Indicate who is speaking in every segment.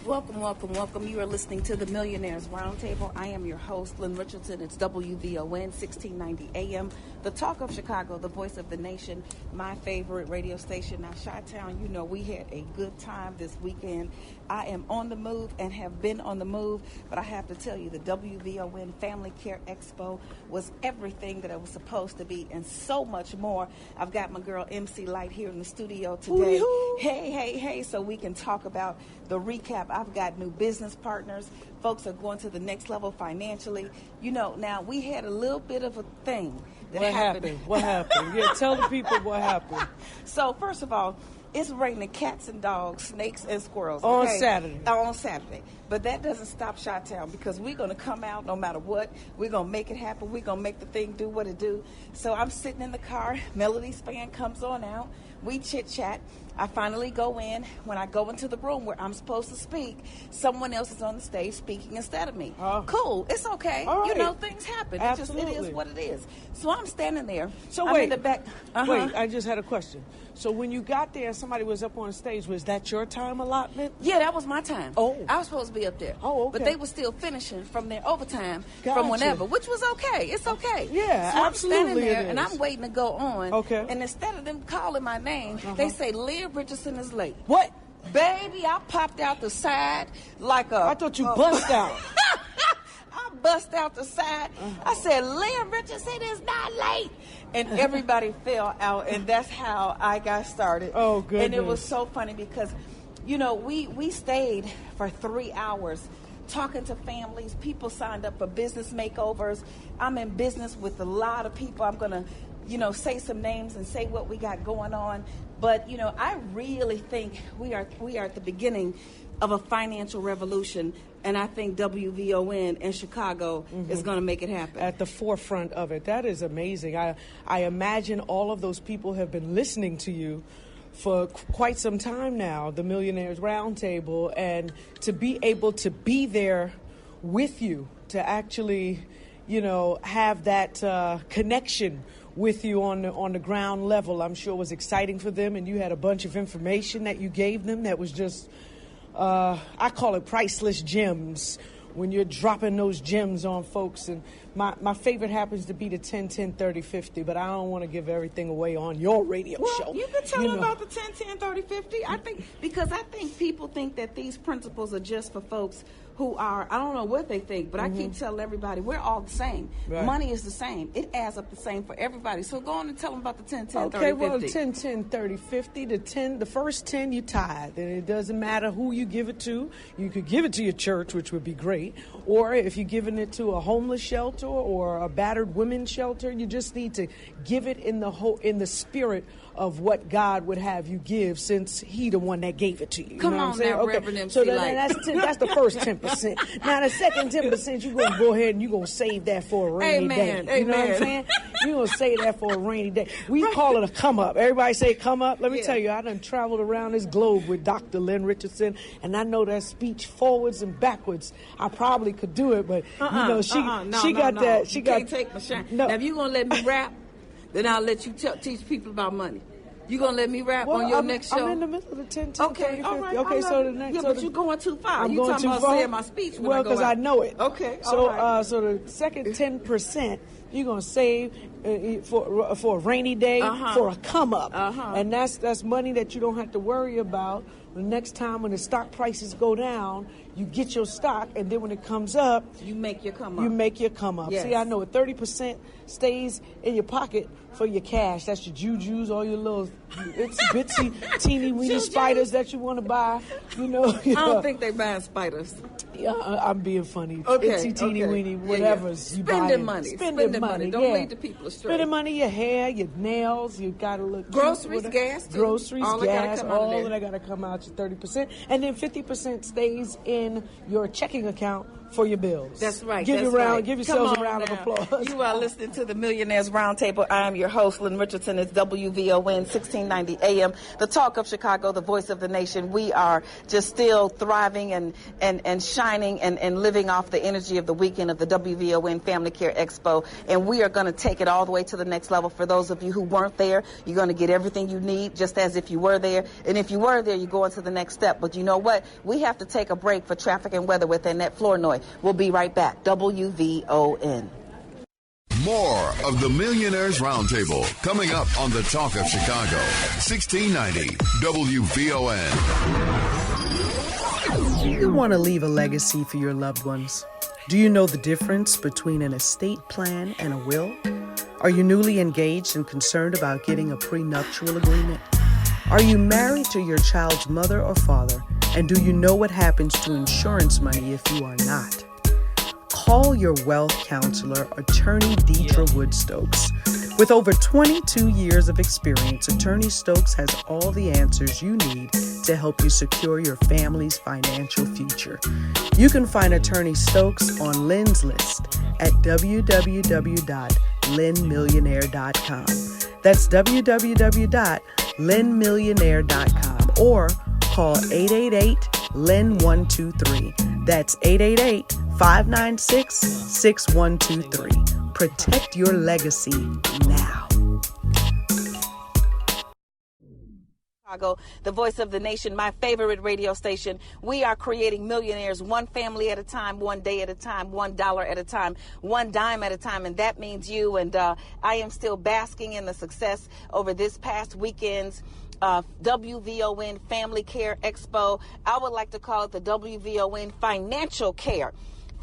Speaker 1: Welcome, welcome, welcome. You are listening to the Millionaires Roundtable. I am your host, Lynn Richardson. It's WVON 1690 AM, the talk of Chicago, the voice of the nation, my favorite radio station. Now, Chi-Town, you know, we had a good time this weekend. I am on the move and have been on the move, but I have to tell you, the WVON Family Care Expo was everything that it was supposed to be and so much more. I've got my girl MC Light here in the studio today. Hey, so we can talk about the recap. I've got new business partners. Folks are going to the next level financially. You know, now we had a little bit of a thing that happened.
Speaker 2: What happened? Yeah, tell the people what happened.
Speaker 1: So, first of all, it's raining cats and dogs, snakes and squirrels.
Speaker 2: On Saturday.
Speaker 1: On Saturday. But that doesn't stop Chi-Town because we're going to come out no matter what. We're going to make it happen. We're going to make the thing do what it do. So I'm sitting in the car. Melody's fan comes on out. We chit-chat. I finally go in. When I go into the room where I'm supposed to speak, someone else is on the stage speaking instead of me. Cool. It's okay.
Speaker 2: Right.
Speaker 1: You know, things happen.
Speaker 2: Absolutely.
Speaker 1: It is what it is. So I'm standing there.
Speaker 2: So
Speaker 1: I'm
Speaker 2: wait.
Speaker 1: in the back.
Speaker 2: Wait, I just had a question. So when you got there, somebody was up on stage. Was that your time allotment?
Speaker 1: Yeah, that was my time.
Speaker 2: Oh.
Speaker 1: I was supposed to be up there.
Speaker 2: Oh, okay.
Speaker 1: But they were still finishing from their overtime
Speaker 2: Gotcha.
Speaker 1: from whenever, which was okay. It's okay.
Speaker 2: Yeah,
Speaker 1: so
Speaker 2: absolutely
Speaker 1: I'm standing there
Speaker 2: it is.
Speaker 1: and I'm waiting to go on.
Speaker 2: Okay.
Speaker 1: And instead of them calling my name, they say Lynn Richardson is late.
Speaker 2: What?
Speaker 1: Baby, I popped out the side like a...
Speaker 2: I thought you bust out.
Speaker 1: I bust out the side. I said, Lynn Richardson is not late. And everybody fell out, and that's how I got started.
Speaker 2: Oh, goodness.
Speaker 1: And it was so funny because, you know, we stayed for 3 hours talking to families. People signed up for business makeovers. I'm in business with a lot of people. I'm going to, you know, say some names and say what we got going on. But, you know, I really think we are at the beginning of a financial revolution, and I think WVON in Chicago is going to make it happen.
Speaker 2: At the forefront of it. That is amazing. I imagine all of those people have been listening to you for quite some time now, the Millionaires Roundtable, and to be able to be there with you, to actually, you know, have that connection with you on the ground level, I'm sure was exciting for them. And you had a bunch of information that you gave them that was just, I call it priceless gems, when you're dropping those gems on folks. And my favorite happens to be the 10, 10, 30, 50, but I don't want to give everything away on your radio show.
Speaker 1: You can tell them about the 10, 10, 30, 50. I think people think that these principles are just for folks who are, I don't know what they think, but I keep telling everybody, we're all the same.
Speaker 2: Right.
Speaker 1: Money is the same. It adds up the same for everybody. So go on and tell them about the 10, 10, 30, 50.
Speaker 2: Okay, well, 10, 10, 30, 50. The first 10 you tithe, and it doesn't matter who you give it to. You could give it to your church, which would be great, or if you're giving it to a homeless shelter or a battered women's shelter, you just need to give it in the spirit of what God would have you give, since He the one that gave it to you.
Speaker 1: Come
Speaker 2: you know
Speaker 1: on
Speaker 2: what I'm saying?
Speaker 1: now,
Speaker 2: Okay.
Speaker 1: Reverend MC
Speaker 2: So
Speaker 1: Light.
Speaker 2: that's the first 10%. Now the second 10%, you're gonna go ahead and you're gonna save that for a rainy day. You know what I'm saying? You're gonna save that for a rainy day. We call it a come up. Everybody say come up. Let me tell you, I done traveled around this globe with Dr. Lynn Richardson, and I know that speech forwards and backwards. I probably could do it, but you know, she got that. She
Speaker 1: can't take my shine.
Speaker 2: No.
Speaker 1: Now, if you're gonna let me rap, then I'll let you teach people about money. You gonna let me rap on your next show?
Speaker 2: I'm in the middle of the 10, 10,
Speaker 1: Okay,
Speaker 2: 30, 50.
Speaker 1: all right.
Speaker 2: Okay, so the next.
Speaker 1: Yeah,
Speaker 2: so
Speaker 1: but
Speaker 2: the,
Speaker 1: you're going too far.
Speaker 2: I'm
Speaker 1: You
Speaker 2: going
Speaker 1: talking
Speaker 2: too
Speaker 1: about
Speaker 2: far?
Speaker 1: saying my speech when
Speaker 2: well,
Speaker 1: I go
Speaker 2: because I know it.
Speaker 1: Okay,
Speaker 2: so
Speaker 1: all right.
Speaker 2: So the second 10%, you're gonna save for a rainy day, for a come up, and that's money that you don't have to worry about. The next time when the stock prices go down, you get your stock, and then when it comes up,
Speaker 1: you make your come up.
Speaker 2: You make your come up.
Speaker 1: Yes.
Speaker 2: See, I know it. 30% stays in your pocket for your cash. That's your jujus, all your little itsy teeny weeny spiders that you want to buy. You know.
Speaker 1: I don't think they buying spiders.
Speaker 2: Yeah, I'm being funny.
Speaker 1: Okay,
Speaker 2: Itsy teeny weeny, whatever's you
Speaker 1: Spending
Speaker 2: buying.
Speaker 1: money.
Speaker 2: Spending money.
Speaker 1: Don't lead the people astray.
Speaker 2: Spending money, your hair, your nails. You gotta look.
Speaker 1: Groceries, gas. Too.
Speaker 2: Groceries,
Speaker 1: all
Speaker 2: gas. All
Speaker 1: of
Speaker 2: that gotta come out your 30%, and then 50% stays in your checking account for your bills.
Speaker 1: That's right.
Speaker 2: Give yourselves
Speaker 1: Come
Speaker 2: a round of applause.
Speaker 1: You are listening to the Millionaires Roundtable. I am your host, Lynn Richardson. It's WVON 1690 AM, the talk of Chicago, the voice of the nation. We are just still thriving and shining and living off the energy of the weekend of the WVON Family Care Expo. And we are going to take it all the way to the next level. For those of you who weren't there, you're going to get everything you need just as if you were there. And if you were there, you go into the next step. But you know what? We have to take a break for traffic and weather with Annette Flournoy. We'll be right back. WVON.
Speaker 3: More of the Millionaires Roundtable coming up on the Talk of Chicago. 1690 WVON.
Speaker 4: Do you want to leave a legacy for your loved ones? Do you know the difference between an estate plan and a will? Are you newly engaged and concerned about getting a prenuptial agreement? Are you married to your child's mother or father? And do you know what happens to insurance money if you are not? Call your wealth counselor, Attorney Deidre Wood-Stokes. With over 22 years of experience, Attorney Stokes has all the answers you need to help you secure your family's financial future. You can find Attorney Stokes on Lynn's list at www.lynnmillionaire.com. That's www.lynnmillionaire.com or call 888-LYNN-123. That's 888-596-6123. Protect your legacy now.
Speaker 1: Chicago, the voice of the nation, my favorite radio station. We are creating millionaires one family at a time, one day at a time, $1 at a time, one dime at a time, and that means you. And I am still basking in the success over this past weekend's WVON Family Care Expo. I would like to call it the WVON Financial Care.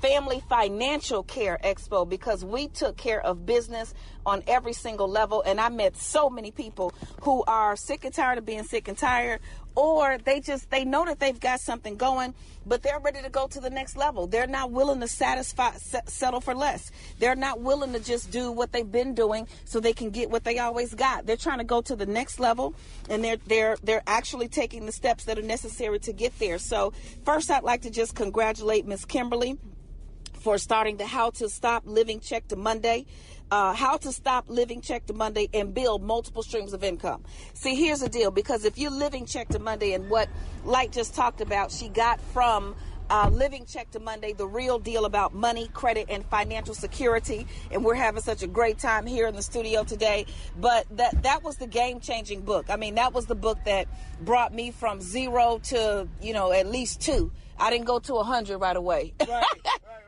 Speaker 1: Family Financial Care Expo, because we took care of business on every single level. And I met so many people who are sick and tired of being sick and tired, or they know that they've got something going, but they're ready to go to the next level. They're not willing to settle for less. They're not willing to just do what they've been doing so they can get what they always got. They're trying to go to the next level, and they're actually taking the steps that are necessary to get there. So first, I'd like to just congratulate Miss Kimberly for starting the How to Stop Living Check to Monday. How to Stop Living Check to Monday and build multiple streams of income. See, here's the deal, because if you're living check to Monday, and what Light just talked about, she got from Living Check to Monday, the real deal about money, credit, and financial security. And we're having such a great time here in the studio today. But that was the game-changing book. I mean, that was the book that brought me from 0 to, at least 2. I didn't go to 100 right away. Right.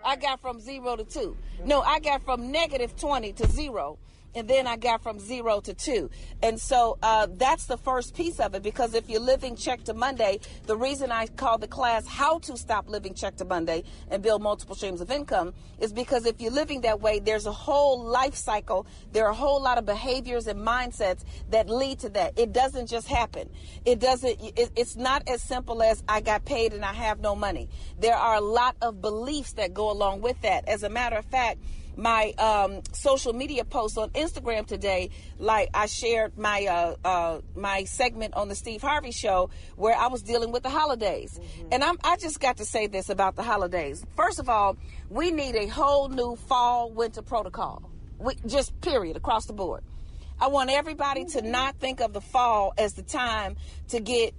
Speaker 1: I got from 0 to 2. No, I got from -20 to 0. And then I got from 0 to 2. And so that's the first piece of it, because if you're living check to Monday, the reason I call the class How to Stop Living Check to Monday and Build Multiple Streams of Income is because if you're living that way, there's a whole life cycle. There are a whole lot of behaviors and mindsets that lead to that. It doesn't just happen. It's not as simple as I got paid and I have no money. There are a lot of beliefs that go along with that. As a matter of fact, my social media post on Instagram today, like I shared my my segment on the Steve Harvey Show where I was dealing with the holidays. Mm-hmm. And I just got to say this about the holidays. First of all, we need a whole new fall winter protocol. Just period, across the board. I want everybody to not think of the fall as the time to get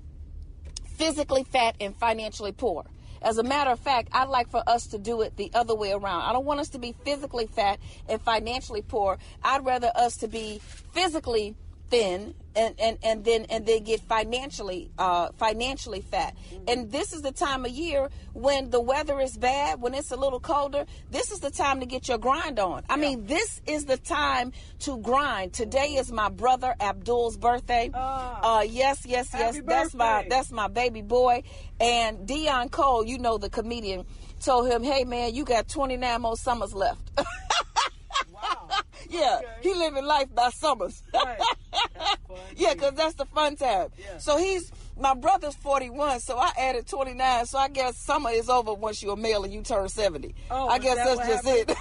Speaker 1: physically fat and financially poor. As a matter of fact, I'd like for us to do it the other way around. I don't want us to be physically fat and financially poor. I'd rather us to be physically thin and then get financially fat. Mm-hmm. And this is the time of year when the weather is bad, when it's a little colder. This is the time to get your grind on. I mean, this is the time to grind. Today is my brother Abdul's birthday. Yes. That's my baby boy. And Dion Cole, the comedian, told him, "Hey man, you got 29 more summers left." Wow. Yeah, okay. He living life by summers. Right. Yeah, because that's the fun time. Yeah. So my brother's 41, so I added 29, so I guess summer is over once you're a male and you turn 70. Oh, I guess that's just it.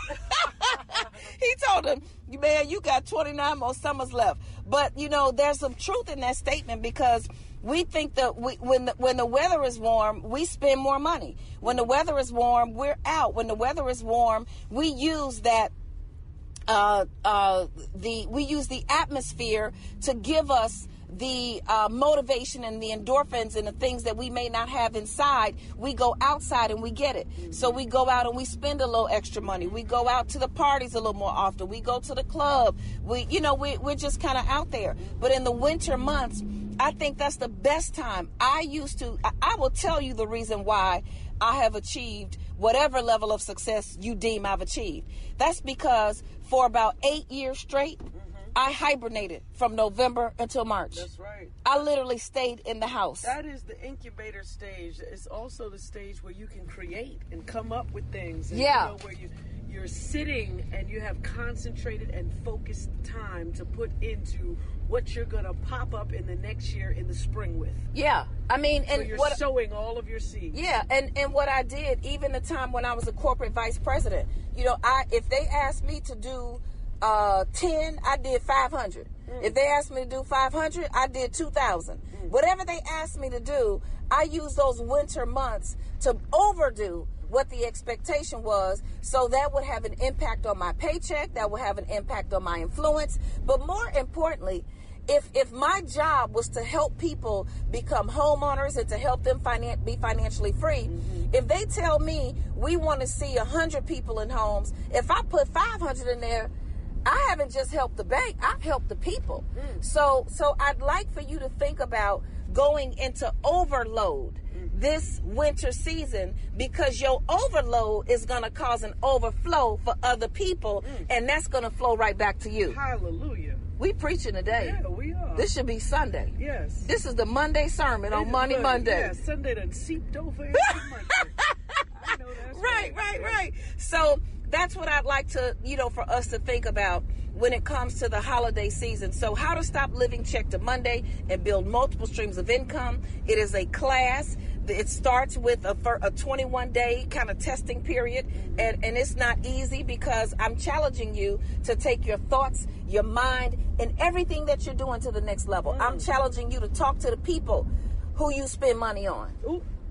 Speaker 1: He told him, "Man, you got 29 more summers left." But, there's some truth in that statement, because We think that when the weather is warm, we spend more money. When the weather is warm, we're out. When the weather is warm, we use that we use the atmosphere to give us the motivation and the endorphins and the things that we may not have inside. We go outside and we get it. So we go out and we spend a little extra money. We go out to the parties a little more often. We go to the club. We're just kind of out there. But in the winter months, I think that's the best time. I will tell you the reason why I have achieved whatever level of success you deem I've achieved. That's because for about 8 years straight, I hibernated from November until March.
Speaker 2: That's right.
Speaker 1: I literally stayed in the house.
Speaker 2: That is the incubator stage. It's also the stage where you can create and come up with things. And, where you're sitting and you have concentrated and focused time to put into what you're going to pop up in the next year in the spring with.
Speaker 1: Yeah. I mean,
Speaker 2: so you're sowing all of your seeds.
Speaker 1: Yeah. And what I did, even the time when I was a corporate vice president, if they asked me to do 10, I did 500. If they asked me to do 500, I did 2,000. Whatever they asked me to do, I used those winter months to overdo what the expectation was, so that would have an impact on my paycheck, that would have an impact on my influence. But more importantly, if my job was to help people become homeowners and to help them be financially free, if they tell me we want to see 100 people in homes, if I put 500 in there, I haven't just helped the bank, I've helped the people. So I'd like for you to think about going into overload this winter season, because your overload is going to cause an overflow for other people, and that's going to flow right back to you.
Speaker 2: Hallelujah.
Speaker 1: We preaching today.
Speaker 2: Yeah, we are.
Speaker 1: This should be Sunday.
Speaker 2: Yes.
Speaker 1: This is the Monday sermon on Monday.
Speaker 2: Yeah, Sunday done seeped over into Monday. I know that's
Speaker 1: right. So that's what I'd like to, for us to think about when it comes to the holiday season. So how to stop living check to Monday and build multiple streams of income. It is a class. It starts with a 21-day kind of testing period, and it's not easy, because I'm challenging you to take your thoughts, your mind, and everything that you're doing to the next level. I'm challenging you to talk to the people who you spend money on,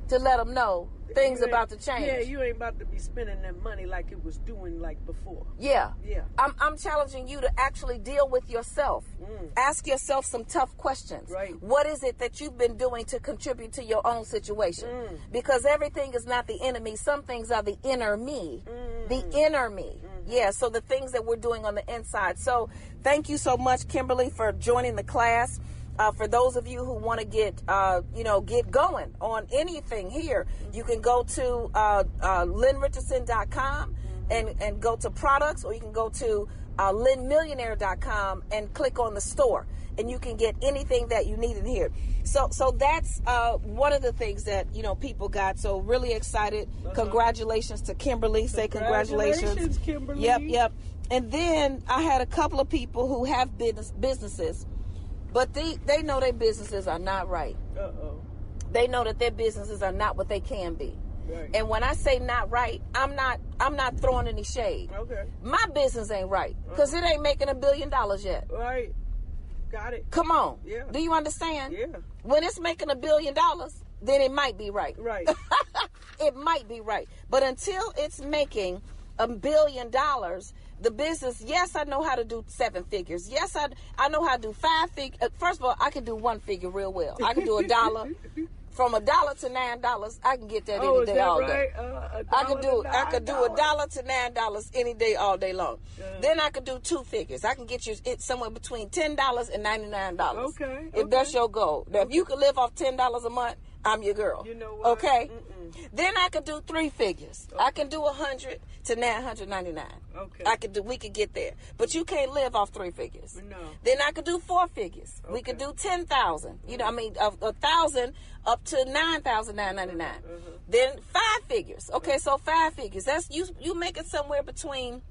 Speaker 1: to let them know things about to change.
Speaker 2: Yeah, you ain't about to be spending that money like it was doing like before.
Speaker 1: Yeah. I'm challenging you to actually deal with yourself. Ask yourself some tough questions.
Speaker 2: Right.
Speaker 1: What is it that you've been doing to contribute to your own situation? Because everything is not the enemy. Some things are the inner me. The inner me. Yeah, so the things that we're doing on the inside. So thank you so much, Kimberly, for joining the class. For those of you who want to get going on anything here, you can go to lynnrichardson.com and go to products, or you can go to lynnmillionaire.com and click on the store, and you can get anything that you need in here. So that's one of the things that people got. So really excited. Congratulations to Kimberly. Say congratulations,
Speaker 2: Kimberly.
Speaker 1: Yep. And then I had a couple of people who have businesses. But they know their businesses are not right. They know that their businesses are not what they can be.
Speaker 2: Right.
Speaker 1: And when I say not right, I'm not throwing any shade.
Speaker 2: Okay.
Speaker 1: My business ain't right, because it ain't making $1 billion yet.
Speaker 2: Right. Got it.
Speaker 1: Come on.
Speaker 2: Yeah.
Speaker 1: Do you understand?
Speaker 2: Yeah.
Speaker 1: When it's making $1 billion, then it might be right.
Speaker 2: Right.
Speaker 1: It might be right. But until it's making $1 billion, the business, yes, I know how to do 7 figures. Yes, I know how to do 5 figures. First of all, I can do 1 figure real well. I can do $1. From $1 to $9, I can get that any day, all day. I could do $1 to $9 any day, all day long. Then I could do 2 figures. I can get you somewhere between $10 and $99.
Speaker 2: Okay.
Speaker 1: If that's your goal. Now, if you could live off $10 a month, I'm your girl.
Speaker 2: You know what?
Speaker 1: Okay. Then I could do 3 figures. Okay. I can do 100 to $999.
Speaker 2: Okay.
Speaker 1: We could get there, but you can't live off 3 figures.
Speaker 2: No.
Speaker 1: Then I could do 4 figures. Okay. We could do 10,000. 1,000 up to $9,999. Then 5 figures. Okay, so 5 figures. That's you make it somewhere between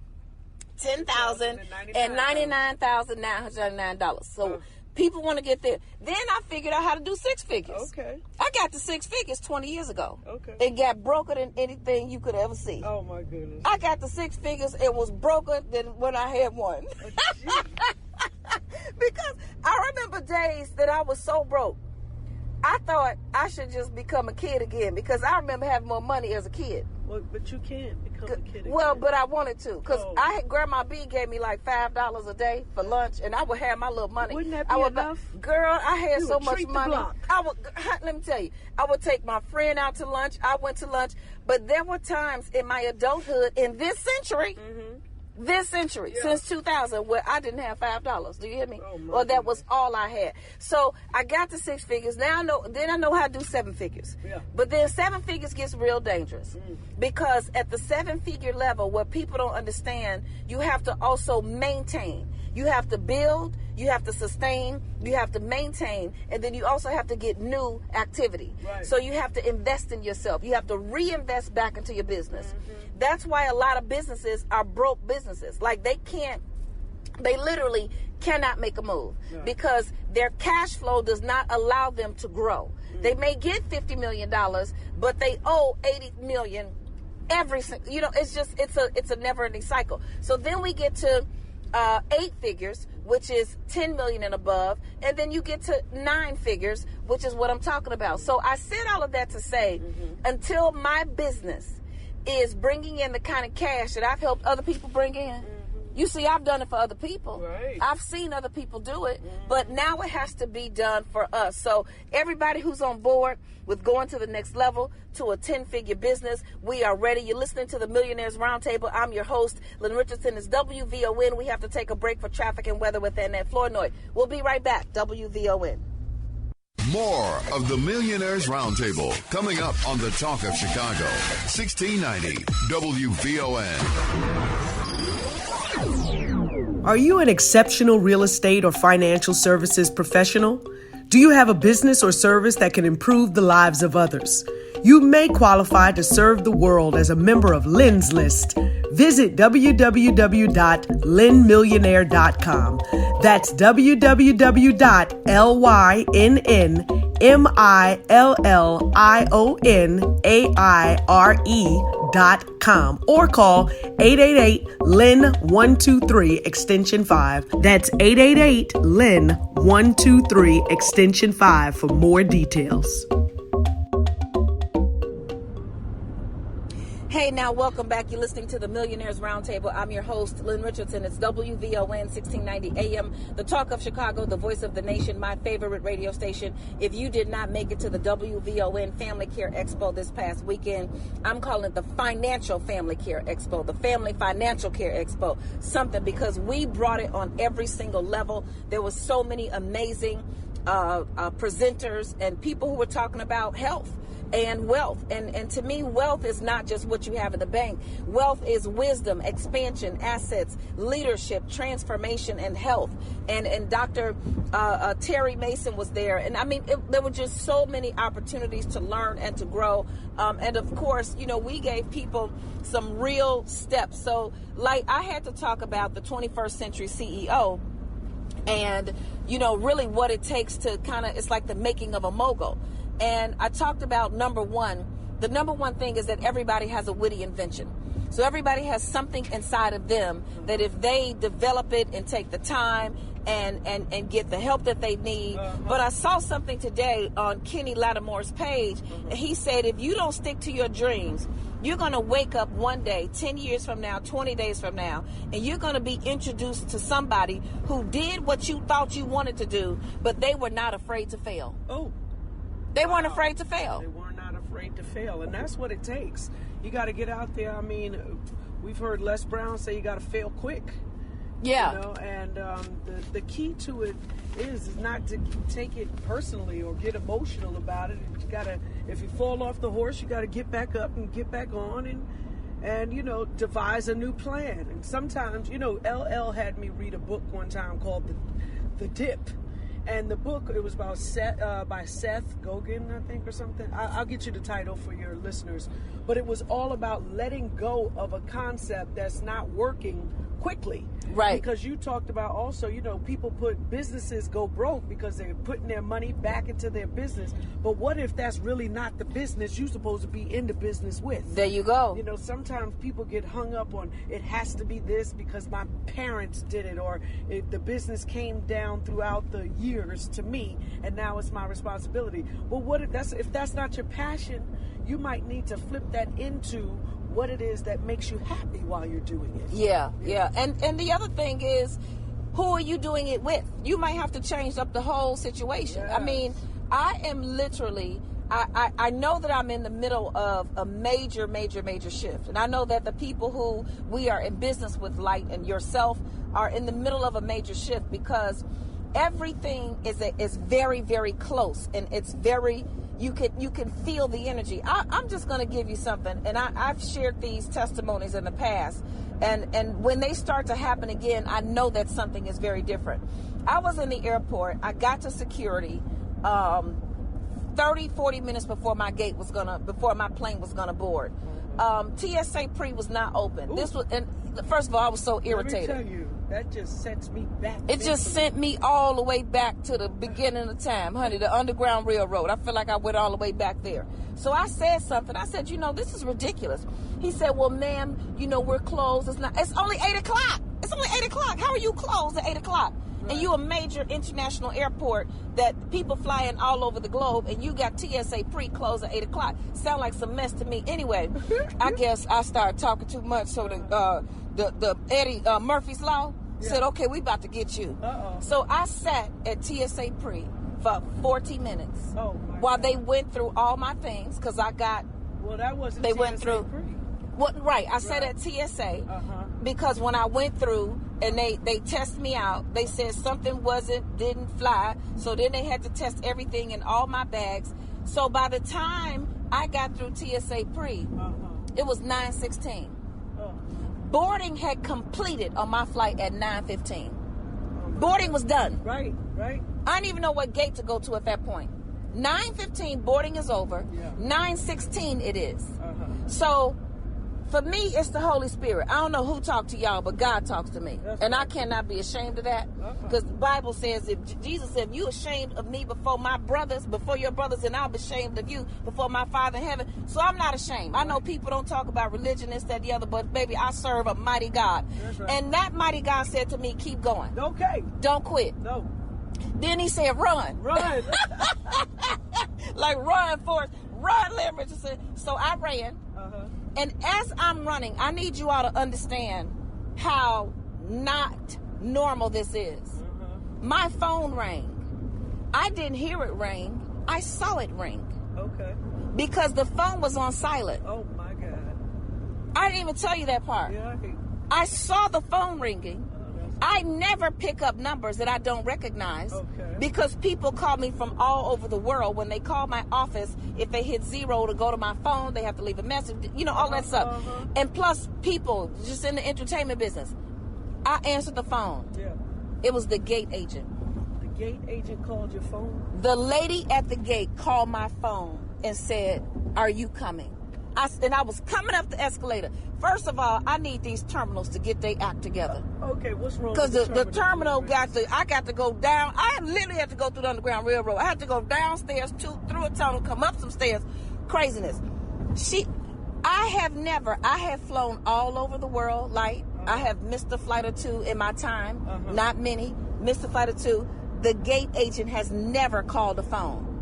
Speaker 1: $10,000 and $99,999. So. People want to get there. Then I figured out how to do 6 figures.
Speaker 2: Okay.
Speaker 1: I got to 6 figures 20 years ago.
Speaker 2: Okay.
Speaker 1: It got broker than anything you could ever see.
Speaker 2: Oh, my goodness.
Speaker 1: I got to 6 figures. It was broker than when I had one.
Speaker 2: Oh,
Speaker 1: because I remember days that I was so broke. thought I should just become a kid again because I remember having more money as a kid.
Speaker 2: Well, but you can't become a kid again.
Speaker 1: Well, but I wanted to because Grandma B gave me like $5 a day for lunch, and I would have my little money.
Speaker 2: Wouldn't that be enough?
Speaker 1: Girl, I had
Speaker 2: You
Speaker 1: so
Speaker 2: would
Speaker 1: much
Speaker 2: treat the
Speaker 1: money.
Speaker 2: block.
Speaker 1: Let me tell you, I would take my friend out to lunch. I went to lunch, but there were times in my adulthood in this century. Since 2000, where I didn't have $5. Do you hear me? Or that was all I had. So I got to 6 figures. Now I know how to do 7 figures.
Speaker 2: Yeah.
Speaker 1: But then 7 figures gets real dangerous because at the 7-figure level, what people don't understand, you have to also maintain. You have to build, you have to sustain, you have to maintain, and then you also have to get new activity.
Speaker 2: Right.
Speaker 1: So you have to invest in yourself. You have to reinvest back into your business. That's why a lot of businesses are broke businesses. Like they literally cannot make a move because their cash flow does not allow them to grow. They may get $50 million, but they owe $80 million every single, it's a never ending cycle. So then we get to 8 figures, which is 10 million and above, and then you get to 9 figures, which is what I'm talking about. So I said all of that to say, until my business is bringing in the kind of cash that I've helped other people bring in. You see, I've done it for other people.
Speaker 2: Right.
Speaker 1: I've seen other people do it, but now it has to be done for us. So everybody who's on board with going to the next level, to a 10-figure business, we are ready. You're listening to the Millionaires Roundtable. I'm your host, Lynn Richardson. It's WVON. We have to take a break for traffic and weather with Annette Flournoy. We'll be right back. WVON.
Speaker 3: More of the Millionaires Roundtable coming up on the Talk of Chicago. 1690 WVON.
Speaker 4: Are you an exceptional real estate or financial services professional? Do you have a business or service that can improve the lives of others? You may qualify to serve the world as a member of Lynn's List. Visit www.lynnmillionaire.com. That's www.lynnmillionaire.com or call 888-LYNN-123 extension 5. That's 888-LYNN-123 extension 5 for more details.
Speaker 1: Hey, now welcome back. You're listening to the Millionaires Roundtable. I'm your host, Lynn Richardson. It's WVON 1690 AM, the talk of Chicago, the voice of the nation, my favorite radio station. If you did not make it to the WVON Family Care Expo this past weekend, I'm calling it the Financial Family Care Expo, the Family Financial Care Expo, something, because we brought it on every single level. There was so many amazing presenters and people who were talking about health and wealth. And to me, wealth is not just what you have in the bank. Wealth is wisdom, expansion, assets, leadership, transformation, and health. And Dr. Terry Mason was there. And I mean, there were just so many opportunities to learn and to grow. And of course, we gave people some real steps. So like I had to talk about the 21st century CEO and, really what it takes to it's like the making of a mogul. And I talked about the number one thing is that everybody has a witty invention. So everybody has something inside of them that if they develop it and take the time and get the help that they need. But I saw something today on Kenny Lattimore's page, and he said, if you don't stick to your dreams, you're going to wake up one day, 10 years from now, 20 days from now, and you're going to be introduced to somebody who did what you thought you wanted to do, but they were not afraid to fail. They weren't afraid to fail.
Speaker 2: They were not afraid to fail, and that's what it takes. You got to get out there. I mean, we've heard Les Brown say you got to fail quick.
Speaker 1: Yeah.
Speaker 2: And the key to it is not to take it personally or get emotional about it. You got to, if you fall off the horse, you got to get back up and get back on and devise a new plan. And sometimes, LL had me read a book one time called The Dip. And the book, it was about by Seth Godin, I think, or something. I'll get you the title for your listeners. But it was all about letting go of a concept that's not working quickly.
Speaker 1: Right.
Speaker 2: Because you talked about also, people businesses go broke because they're putting their money back into their business. But what if that's really not the business you're supposed to be in the business with?
Speaker 1: There you go.
Speaker 2: Sometimes people get hung up on it has to be this because my parents did it, or if the business came down throughout the years years to me, and now it's my responsibility. Well, if that's not your passion, you might need to flip that into what it is that makes you happy while you're doing it.
Speaker 1: Yeah. And the other thing is, who are you doing it with? You might have to change up the whole situation.
Speaker 2: Yes.
Speaker 1: I mean, I am literally, I know that I'm in the middle of a major shift. And I know that the people who we are in business with, Light and yourself, are in the middle of a major shift, because everything is very, very close, and it's very, you can feel the energy. I'm just going to give you something, and I've shared these testimonies in the past, and when they start to happen again, I know that something is very different. I was in the airport. I got to security 30-40 minutes before my plane was gonna board. TSA pre was not open.
Speaker 2: Ooh.
Speaker 1: This was, and first of all, I was so irritated.
Speaker 2: Let me tell you, that just sends me back.
Speaker 1: It just sent me all the way back to the beginning of time, honey, the Underground Railroad. I feel like I went all the way back there. So I said something. I said, this is ridiculous. He said, well, ma'am, we're closed. It's only 8 o'clock. It's only 8 o'clock. How are you closed at 8 o'clock? Right. And you a major international airport that people fly in all over the globe, and you got TSA pre-closed at 8 o'clock. Sound like some mess to me. Anyway, I guess I started talking too much, so the Eddie Murphy's Law said, okay, we about to get you.
Speaker 2: Uh-oh.
Speaker 1: So I sat at TSA pre for 40 minutes
Speaker 2: while
Speaker 1: they went through all my things, because I got...
Speaker 2: Well, that wasn't
Speaker 1: they
Speaker 2: TSA
Speaker 1: went through
Speaker 2: pre.
Speaker 1: Well, right. I sat at TSA because when I went through and they tested me out, they said something didn't fly. So then they had to test everything in all my bags. So by the time I got through TSA pre, it was 9:16. Boarding had completed on my flight at 9:15. Boarding was done.
Speaker 2: Right.
Speaker 1: I didn't even know what gate to go to at that point. 9:15 boarding is over.
Speaker 2: Yeah.
Speaker 1: 9:16 it is. So for me, it's the Holy Spirit. I don't know who talked to y'all, but God talks to me.
Speaker 2: That's
Speaker 1: and
Speaker 2: right.
Speaker 1: I cannot be ashamed of that. Because the Bible says, Jesus said, if you ashamed of me before my brothers, before your brothers, and I'll be ashamed of you before my Father in heaven. So I'm not ashamed. I know people don't talk about religion, this, that, the other, but baby, I serve a mighty God.
Speaker 2: That's right.
Speaker 1: And that mighty God said to me, keep going.
Speaker 2: Okay.
Speaker 1: Don't quit.
Speaker 2: No.
Speaker 1: Then he said, run.
Speaker 2: Run.
Speaker 1: Like run, Forrest. Run, Lynn Richardson. So I ran. And as I'm running, I need you all to understand how not normal this is. My phone rang. I didn't hear it ring. I saw it ring.
Speaker 2: Okay.
Speaker 1: Because the phone was on silent.
Speaker 2: Oh, my God.
Speaker 1: I didn't even tell you that part.
Speaker 2: Yeah,
Speaker 1: I saw the phone ringing. I never pick up numbers that I don't recognize because people call me from all over the world. When they call my office, if they hit 0 to go to my phone, they have to leave a message, all that stuff. And plus people just in the entertainment business. I answered the phone.
Speaker 2: Yeah.
Speaker 1: It was the gate agent.
Speaker 2: The gate agent called your phone?
Speaker 1: The lady at the gate called my phone and said, are you coming? I was coming up the escalator. First of all, I need these terminals to get their act together.
Speaker 2: Okay, what's wrong?
Speaker 1: Because the terminal I got to go down. I literally had to go through the Underground Railroad. I had to go downstairs through a tunnel, come up some stairs. Craziness. I have flown all over the world, Light. I have missed a flight or two in my time. Not many. Missed a flight or two. The gate agent has never called a phone.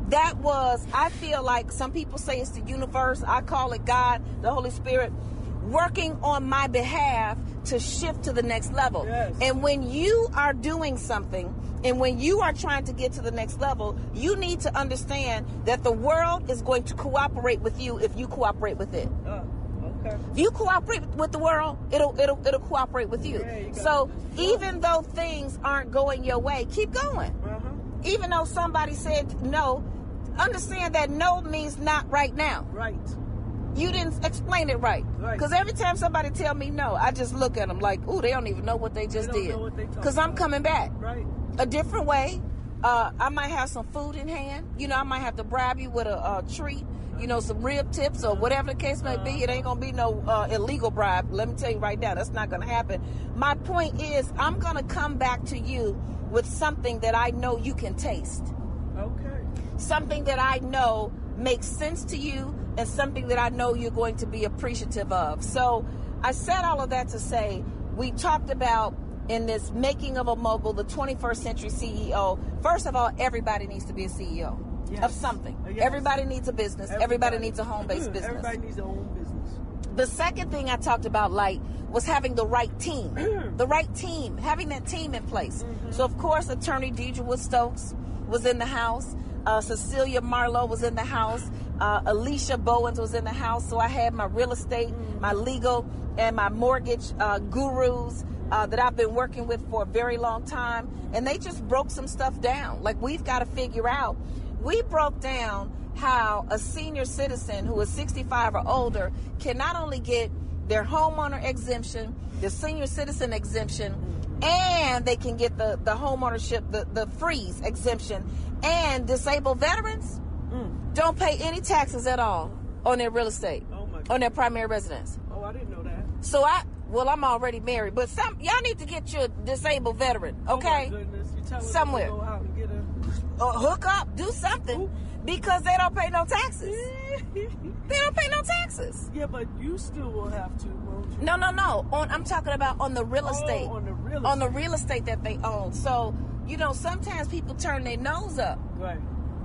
Speaker 1: That was, I feel like some people say it's the universe. I call it God, the Holy Spirit, working on my behalf to shift to the next level.
Speaker 2: Yes.
Speaker 1: And when you are doing something, and when you are trying to get to the next level, you need to understand that the world is going to cooperate with you if you cooperate with it.
Speaker 2: Okay.
Speaker 1: If you cooperate with the world, it'll cooperate with you.
Speaker 2: Yeah,
Speaker 1: so even though things aren't going your way, keep going. Even though somebody said no, understand that no means not right now.
Speaker 2: Right.
Speaker 1: You didn't explain it right. Because every time somebody tell me no, I just look at them like, ooh, they don't even know what they just did. Because I'm coming back.
Speaker 2: Right.
Speaker 1: A different way. I might have some food in hand. I might have to bribe you with a treat. Some rib tips or whatever the case may be. It ain't going to be no illegal bribe. Let me tell you right now, that's not going to happen. My point is, I'm going to come back to you with something that I know you can taste.
Speaker 2: Okay.
Speaker 1: Something that I know makes sense to you and something that I know you're going to be appreciative of. So I said all of that to say, we talked about in this making of a mogul, the 21st century CEO, first of all, everybody needs to be a CEO of something. Yes. Everybody needs a business. Everybody needs a home-based business.
Speaker 2: Everybody needs a home business.
Speaker 1: The second thing I talked about, Light, was having the right team. The right team, having that team in place. So, of course, attorney Deidre Wood-Stokes was in the house. Cecilia Marlowe was in the house. Alicia Bowens was in the house. So I had my real estate, my legal, and my mortgage gurus that I've been working with for a very long time. And they just broke some stuff down. Like, we've got to figure out. We broke down how a senior citizen who is 65 or older can not only get their homeowner exemption, the senior citizen exemption, and they can get the homeownership, the freeze exemption, and disabled veterans don't pay any taxes at all on their real estate, on their primary residence.
Speaker 2: Oh, I didn't know that.
Speaker 1: So I'm already married, but y'all need to get your disabled veteran, okay?
Speaker 2: Oh my goodness. You tell
Speaker 1: somewhere.
Speaker 2: Go out and get
Speaker 1: hook up, do something, because they don't pay no taxes. They don't pay no taxes.
Speaker 2: Yeah, but you still will have to, won't you?
Speaker 1: No. I'm talking about on the real estate.
Speaker 2: On the real estate.
Speaker 1: On the real estate that they own. So, sometimes people turn their nose up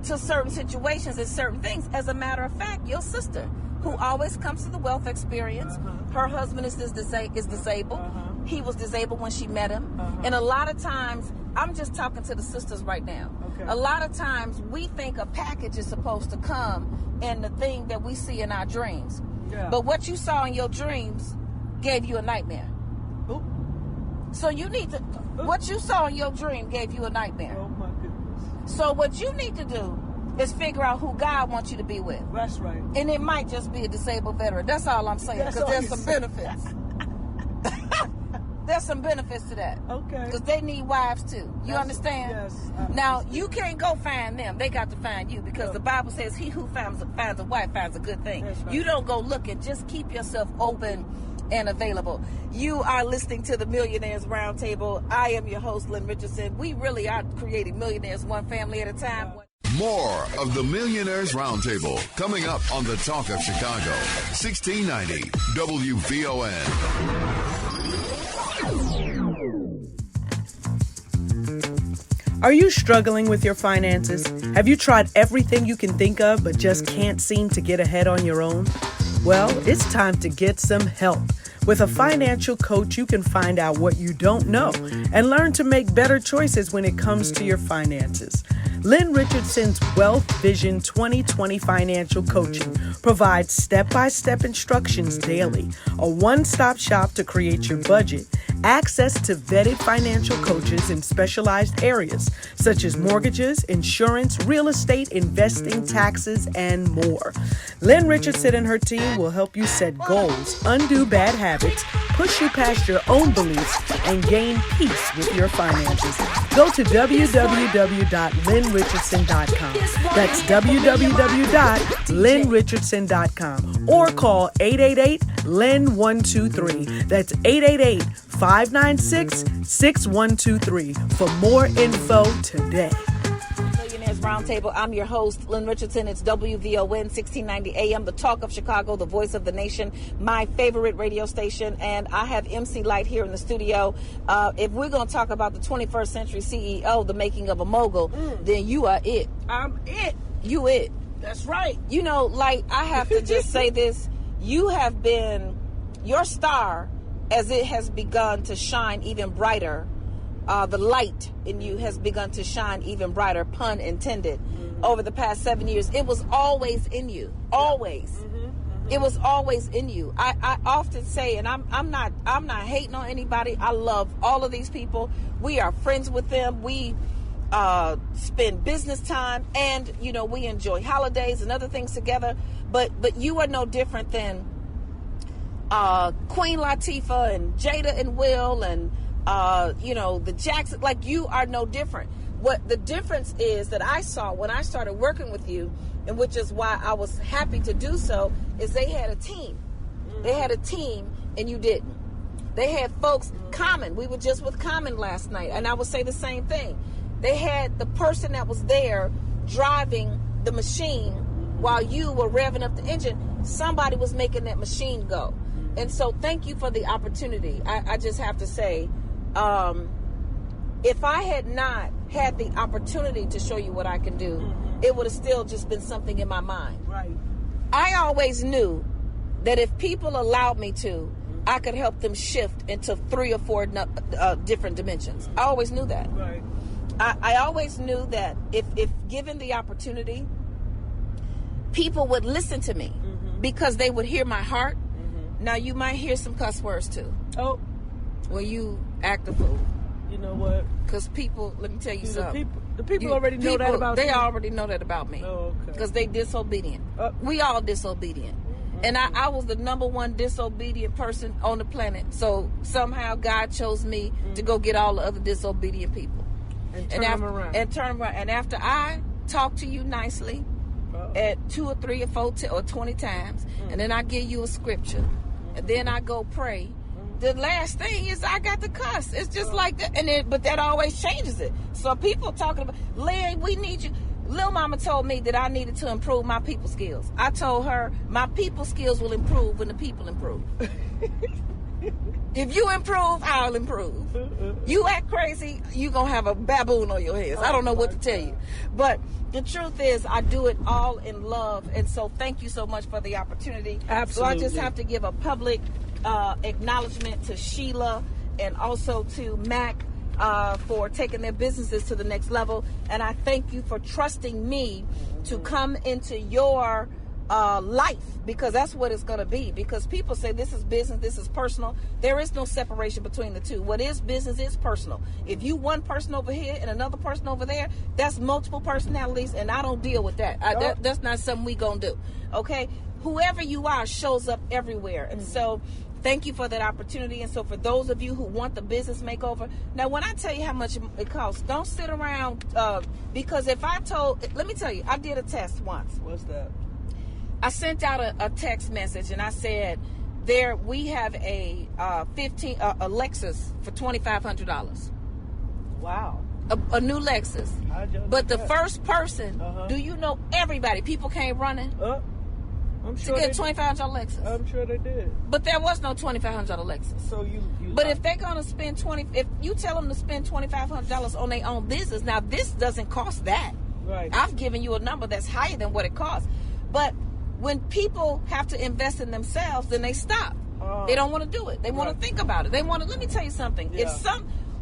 Speaker 1: to certain situations and certain things. As a matter of fact, your sister, who always comes to the wealth experience, her husband is disabled. He was disabled when she met him. And a lot of times, I'm just talking to the sisters right now. Okay. A lot of times we think a package is supposed to come in the thing that we see in our dreams. Yeah. But what you saw in your dreams gave you a nightmare. Ooh. So you need to, what you saw in your dream gave you a nightmare.
Speaker 2: Oh my goodness.
Speaker 1: So what you need to do is figure out who God wants you to be with.
Speaker 2: That's right.
Speaker 1: And it might just be a disabled veteran. That's all I'm saying, because there's some benefits. There's some benefits to that.
Speaker 2: Okay.
Speaker 1: Because they need wives too. You understand?
Speaker 2: Yes.
Speaker 1: Now, you can't go find them. They got to find you, because the Bible says he who finds a wife finds a good thing. Right. You don't go looking. Just keep yourself open and available. You are listening to the Millionaires Roundtable. I am your host, Lynn Richardson. We really are creating millionaires one family at a time.
Speaker 3: More of the Millionaires Roundtable coming up on the Talk of Chicago, 1690 WVON.
Speaker 4: Are you struggling with your finances? Have you tried everything you can think of but just can't seem to get ahead on your own? Well, it's time to get some help. With a financial coach, you can find out what you don't know and learn to make better choices when it comes to your finances. Lynn Richardson's Wealth Vision 2020 Financial Coaching provides step-by-step instructions daily, a one-stop shop to create your budget, access to vetted financial coaches in specialized areas such as mortgages, insurance, real estate, investing, taxes, and more. Lynn Richardson and her team will help you set goals, undo bad habits, push you past your own beliefs, and gain peace with your finances. Go to www.lynnrichardson.com. That's www.lynnrichardson.com, or call 888-LYNN-123. That's 888-596-6123 for more info today.
Speaker 1: Millionaires Roundtable. I'm your host, Lynn Richardson. It's WVON 1690 AM, the talk of Chicago, the voice of the nation, my favorite radio station. And I have MC Light here in the studio. If we're going to talk about the 21st century CEO, the making of a mogul, then you are it.
Speaker 2: I'm it.
Speaker 1: You it.
Speaker 2: That's right.
Speaker 1: Light, I have to just say this. You have been, your star, as it has begun to shine even brighter, the light in you has begun to shine even brighter, pun intended, over the past 7 years. It was always in you. Always. It was always in you. I often say, and I'm not hating on anybody. I love all of these people. We are friends with them. We spend business time, and we enjoy holidays and other things together. But you are no different than Queen Latifah and Jada and Will and the Jackson. Like, you are no different. What the difference is that I saw when I started working with you, and which is why I was happy to do so, is they had a team. They had a team, and you didn't. They had folks, Common. We were just with Common last night, and I would say the same thing. They had the person that was there driving the machine while you were revving up the engine. Somebody was making that machine go. And so thank you for the opportunity. I just have to say, if I had not had the opportunity to show you what I can do, it would have still just been something in my mind.
Speaker 2: Right.
Speaker 1: I always knew that if people allowed me to, I could help them shift into 3 or 4 different dimensions. I always knew that.
Speaker 2: Right.
Speaker 1: I always knew that if given the opportunity, people would listen to me because they would hear my heart. Now, you might hear some cuss words too.
Speaker 2: Oh.
Speaker 1: When you act a fool.
Speaker 2: You know what?
Speaker 1: Because people, let me tell you something.
Speaker 2: The people already know that about you.
Speaker 1: They already know that about me.
Speaker 2: Oh, okay.
Speaker 1: Because they disobedient. We all disobedient. And I was the number one disobedient person on the planet. So somehow God chose me to go get all the other disobedient people.
Speaker 2: And turn them around.
Speaker 1: And after I talk to you nicely at 2 or 3 or 4 or 20 times, and then I give you a scripture, and then I go pray, the last thing is I got to cuss. It's just like that. But that always changes it. So people talking about, Lynn, we need you. Lil Mama told me that I needed to improve my people skills. I told her my people skills will improve when the people improve. If you improve, I'll improve. You act crazy, you going to have a baboon on your head. I don't know what to tell you. But the truth is, I do it all in love. And so thank you so much for the opportunity.
Speaker 2: Absolutely.
Speaker 1: So I just have to give a public acknowledgement to Sheila and also to Mac for taking their businesses to the next level. And I thank you for trusting me to come into your life, because that's what it's going to be. Because people say this is business, this is personal. There is no separation between the two. What is business is personal. If you one person over here and another person over there, that's multiple personalities, and I don't deal with that. That's not something we going to do. Okay? Whoever you are shows up everywhere. And so thank you for that opportunity. And so for those of you who want the business makeover, now when I tell you how much it costs, don't sit around, because if I let me tell you, I did a test once.
Speaker 2: What's that?
Speaker 1: I sent out a text message and I said, we have a Lexus for $2,500.
Speaker 2: Wow.
Speaker 1: A new Lexus. But the first person, do you know everybody? People came running
Speaker 2: I'm sure
Speaker 1: to get a $2,500 Lexus.
Speaker 2: I'm sure they did.
Speaker 1: But there was no $2,500 Lexus.
Speaker 2: So you
Speaker 1: but if they're gonna spend if you tell them to spend $2,500 on their own business, now this doesn't cost that.
Speaker 2: Right.
Speaker 1: I've given you a number that's higher than what it costs. But when people have to invest in themselves, then they stop. They don't want to do it. They want to think about it. They want to. Let me tell you something.
Speaker 2: Yeah.
Speaker 1: If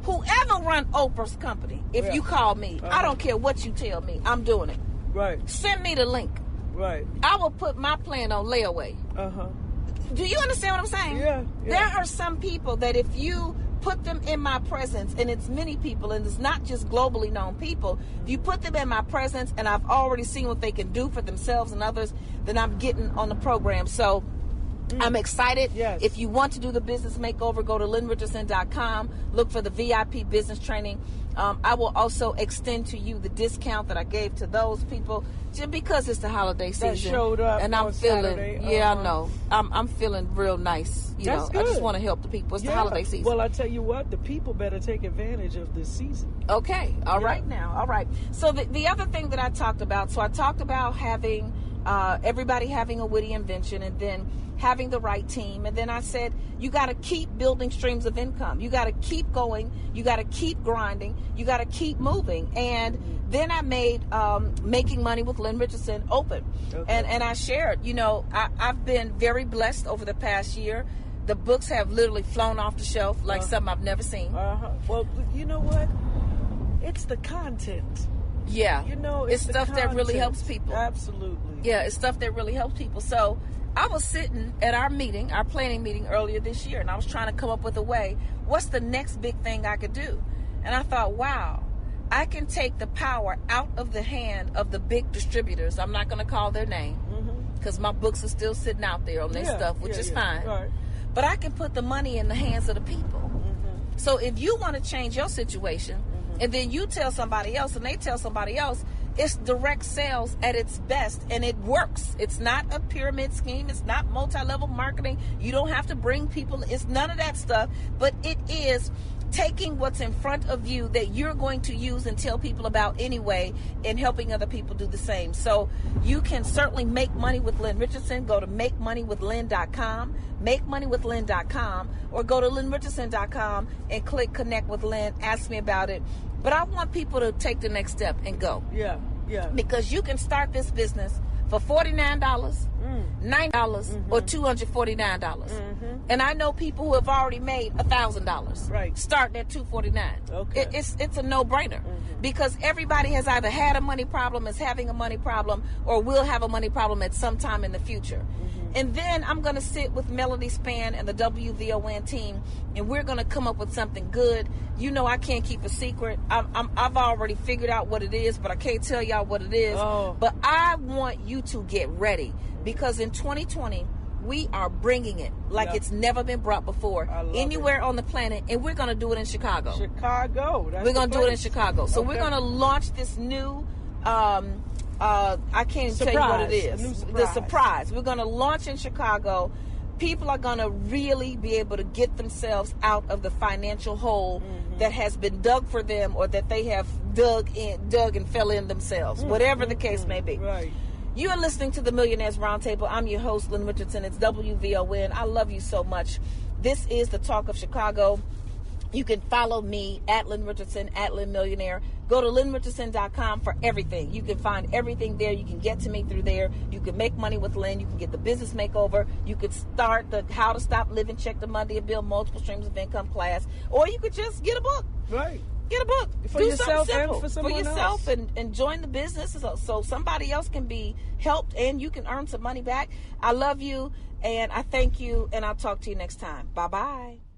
Speaker 1: whoever run Oprah's company, if you call me, I don't care what you tell me, I'm doing it.
Speaker 2: Right.
Speaker 1: Send me the link.
Speaker 2: Right.
Speaker 1: I will put my plan on layaway. Do you understand what I'm saying?
Speaker 2: Yeah.
Speaker 1: There are some people that if you put them in my presence, and it's many people, and it's not just globally known people, if you put them in my presence and I've already seen what they can do for themselves and others, then I'm getting on the program. So I'm excited.
Speaker 2: Yes.
Speaker 1: If you want to do the business makeover, go to lynnrichardson.com, look for the VIP business training. I will also extend to you the discount that I gave to those people just because it's the holiday season.
Speaker 2: That showed up
Speaker 1: and I'm
Speaker 2: on
Speaker 1: feeling,
Speaker 2: Saturday.
Speaker 1: I know. I'm feeling real nice.
Speaker 2: That's
Speaker 1: I just
Speaker 2: good.
Speaker 1: want to help the people. It's the holiday season.
Speaker 2: Well, I tell you what, the people better take advantage of this season.
Speaker 1: Okay. All right now. All right. So the other thing that I talked about, I talked about having everybody having a witty invention, and then having the right team. And then I said, you got to keep building streams of income. You got to keep going. You got to keep grinding. You got to keep moving. And then I made Making Money with Lynn Richardson open. Okay. And I shared, I've been very blessed over the past year. The books have literally flown off the shelf like something I've never seen.
Speaker 2: Well, you know what? It's the content.
Speaker 1: Yeah.
Speaker 2: It's
Speaker 1: stuff that really helps people.
Speaker 2: Absolutely.
Speaker 1: Yeah, it's stuff that really helps people. So I was sitting at our planning meeting earlier this year, and I was trying to come up with a way, what's the next big thing I could do? And I thought, wow, I can take the power out of the hand of the big distributors. I'm not going to call their name because my books are still sitting out there on their stuff, which is fine.
Speaker 2: Right.
Speaker 1: But I can put the money in the hands of the people. So if you want to change your situation, and then you tell somebody else and they tell somebody else, it's direct sales at its best, and it works. It's not a pyramid scheme. It's not multi-level marketing. You don't have to bring people. It's none of that stuff, but it is taking what's in front of you that you're going to use and tell people about anyway, and helping other people do the same. So you can certainly make money with Lynn Richardson. Go to makemoneywithlynn.com, makemoneywithlynn.com, or go to lynnrichardson.com and click connect with Lynn. Ask me about it. But I want people to take the next step and go.
Speaker 2: Yeah.
Speaker 1: Because you can start this business for $49, $9, or $249. And I know people who have already made $1,000.
Speaker 2: Right.
Speaker 1: Starting at $249.
Speaker 2: Okay.
Speaker 1: It's a no-brainer because everybody has either had a money problem, is having a money problem, or will have a money problem at some time in the future. And then I'm going to sit with Melody Spann and the WVON team, and we're going to come up with something good. You know, I can't keep a secret. I've already figured out what it is, but I can't tell y'all what it is.
Speaker 2: Oh.
Speaker 1: But I want you to get ready because in 2020, we are bringing it like it's never been brought before anywhere on the planet, and we're going to do it in Chicago.
Speaker 2: We're
Speaker 1: going to do it in Chicago. So we're going to launch this new I can't even tell you what it is. The surprise. We're going to launch in Chicago. People are going to really be able to get themselves out of the financial hole that has been dug for them, or that they have dug and fell in themselves, whatever the case may be.
Speaker 2: Right.
Speaker 1: You are listening to the Millionaires Roundtable. I'm your host, Lynn Richardson. It's WVON. I love you so much. This is the Talk of Chicago. You can follow me at Lynn Richardson, at Lynn Millionaire. Go to lynnrichardson.com for everything. You can find everything there. You can get to me through there. You can make money with Lynn. You can get the business makeover. You could start the How to Stop Living, Check the Money, and Build Multiple Streams of Income class. Or you could just get a book.
Speaker 2: Right.
Speaker 1: Get a book.
Speaker 2: For
Speaker 1: Do
Speaker 2: yourself
Speaker 1: something simple
Speaker 2: and for someone
Speaker 1: yourself
Speaker 2: else.
Speaker 1: and join the business so somebody else can be helped and you can earn some money back. I love you and I thank you, and I'll talk to you next time. Bye-bye.